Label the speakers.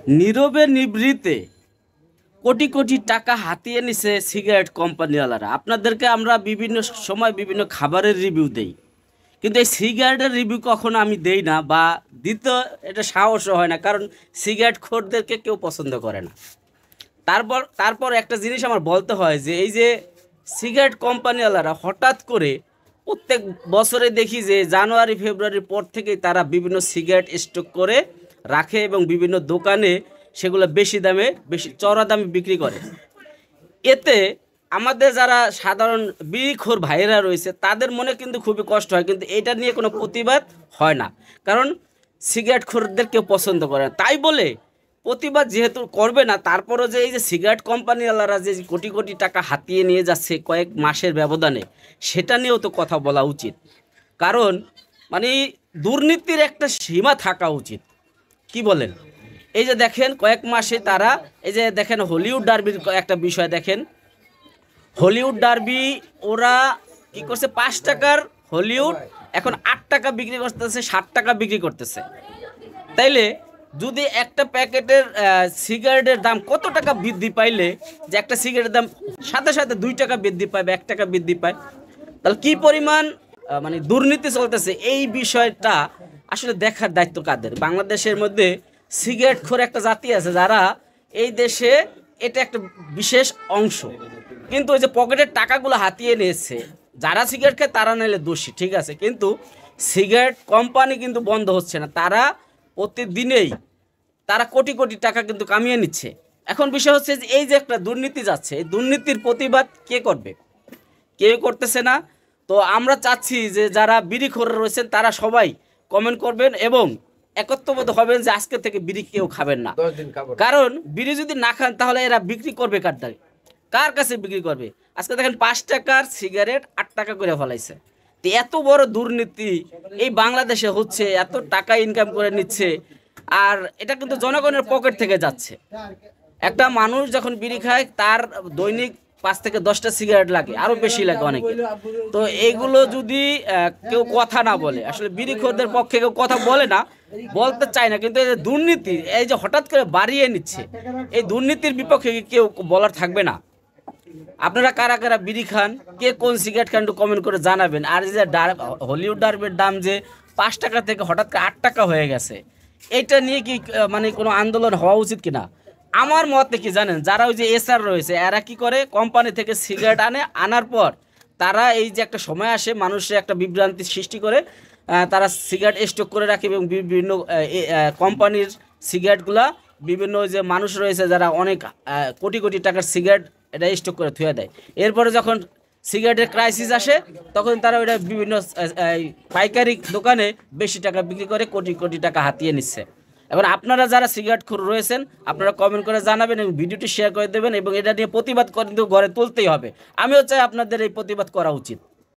Speaker 1: নীরবে নিভৃতে কোটি কোটি টাকা হাতিয়ে নিছে সিগারেট কোম্পানিওয়ালারা। আপনাদেরকে আমরা বিভিন্ন সময় বিভিন্ন খাবারের রিভিউ দেই, কিন্তু এই সিগারেটের রিভিউ কখনো আমি দেই না, বা দিতে এটা সাহসও হয় না, কারণ সিগারেট খোরদেরকে কেউ পছন্দ করে না। তারপর একটা জিনিস আমার বলতে হয় যে এই যে সিগারেট কোম্পানিওয়ালারা হঠাৎ করে প্রত্যেক বছরে দেখি যে জানুয়ারি ফেব্রুয়ারির পর থেকেই তারা বিভিন্ন সিগারেট স্টক করে রাখে এবং বিভিন্ন দোকানে সেগুলো বেশি দামে, বেশি চড়া দামে বিক্রি করে। এতে আমাদের যারা সাধারণ বিড়িখোর ভাইয়েরা রয়েছে তাদের মনে কিন্তু খুবই কষ্ট হয়, কিন্তু এটা নিয়ে কোনো প্রতিবাদ হয় না, কারণ সিগারেট খোরদের কেউ পছন্দ করে না। তাই বলে প্রতিবাদ যেহেতু করবে না, তারপরও যে এই যে সিগারেট কোম্পানিওয়ালারা যে কোটি কোটি টাকা হাতিয়ে নিয়ে যাচ্ছে কয়েক মাসের ব্যবধানে, সেটা নিয়েও তো কথা বলা উচিত। কারণ মানে দুর্নীতির একটা সীমা থাকা উচিত, কি বলেন? এই যে দেখেন কয়েক মাসে তারা, এই যে দেখেন হলিউড ডার্বির একটা বিষয় দেখেন, হলিউড ডার্বি ওরা কি করছে, 5 টাকার হলিউড এখন 8 টাকা বিক্রি করতেছে, 60 টাকা বিক্রি করতেছে। তাইলে যদি একটা প্যাকেটের সিগারেটের দাম কত টাকা বৃদ্ধি পাইলে, যে একটা সিগারেটের দাম সাথে সাথে 2 টাকা বৃদ্ধি পায় বা 1 টাকা বৃদ্ধি পায়, তাহলে কি পরিমাণ মানে দুর্নীতি চলতেছে, এই বিষয়টা আসলে দেখার দায়িত্ব কাদের? বাংলাদেশের মধ্যে সিগারেট খোর একটা জাতি আছে যারা এই দেশে, এটা একটা বিশেষ অংশ, কিন্তু ওই যে পকেটের টাকাগুলো হাতিয়ে নিয়েছে, যারা সিগারেট খায় তারা নাইলে দোষী, ঠিক আছে, কিন্তু সিগারেট কোম্পানি কিন্তু বন্ধ হচ্ছে না, তারা প্রতিদিনেই তারা কোটি কোটি টাকা কিন্তু কামিয়ে নিচ্ছে। এখন বিষয় হচ্ছে যে এই যে একটা দুর্নীতি যাচ্ছে, এই দুর্নীতির প্রতিবাদ কে করবে? কেউ করতেছে না। তো আমরা চাচ্ছি যে যারা বিড়িখোর রয়েছেন তারা সবাই কমেন্ট করবেন এবং একত্রবোধ হবেন যে আজকে থেকে বিড়ি কেউ খাবেন না। কারণ বিড়ি যদি না খান তাহলে এরা বিক্রি করবে কার কাছে বিক্রি করবে? আজকে দেখেন 5 টাকার সিগারেট 8 টাকা করে ফলাইছে। তো এত বড় দুর্নীতি এই বাংলাদেশে হচ্ছে, এত টাকা ইনকাম করে নিচ্ছে, আর এটা কিন্তু জনগণের পকেট থেকে যাচ্ছে। একটা মানুষ যখন বিড়ি খায় তার দৈনিক 5 থেকে 10টা সিগারেট লাগে, আরো বেশি লাগে অনেকে। তো এইগুলো যদি কেউ কথা না বলে, আসলে বিড়িখোরদের পক্ষে কেউ কথা বলে না, বলতে চায় না, কিন্তু এই যে দুর্নীতি, এই যে হঠাৎ করে বাড়িয়ে নিচ্ছে, এই দুর্নীতির বিপক্ষে কেউ বলার থাকবে না। আপনারা কারা কারা বিড়ি খান, কে কোন সিগারেট খান, একটু কমেন্ট করে জানাবেন। আর এই যে হলিউড ডার্বের দাম যে 5 টাকা থেকে হঠাৎ করে 8 টাকা হয়ে গেছে, এইটা নিয়ে কি মানে কোনো আন্দোলন হওয়া উচিত কিনা? আমার মতে কি জানেন, যারা ওই যে এসআর রয়েছে এরা কি করে, কোম্পানি থেকে সিগারেট আনার পর তারা এই যে একটা সময় আসে মানুষের একটা বিভ্রান্তি সৃষ্টি করে, তারা সিগারেট স্টক করে রাখে এবং বিভিন্ন কোম্পানির সিগারেটগুলা বিভিন্ন ওই যে মানুষ রয়েছে যারা অনেক কোটি কোটি টাকার সিগারেট এটা স্টক করে থুয়ে দেয়। এরপরে যখন সিগারেটের ক্রাইসিস আসে তখন তারা ওইটা বিভিন্ন পাইকারি দোকানে বেশি টাকা বিক্রি করে কোটি কোটি টাকা হাতিয়ে নিচ্ছে। এখন আপনারা যারা সিগারেট খোর রয়েছেন আপনারা কমেন্ট করে জানাবেন এবং ভিডিওটি শেয়ার করে দেবেন, এবং এটা নিয়ে প্রতিবাদ কিন্তু গড়ে তুলতেই হবে। আমিও চাই আপনাদের এই প্রতিবাদ করা উচিত।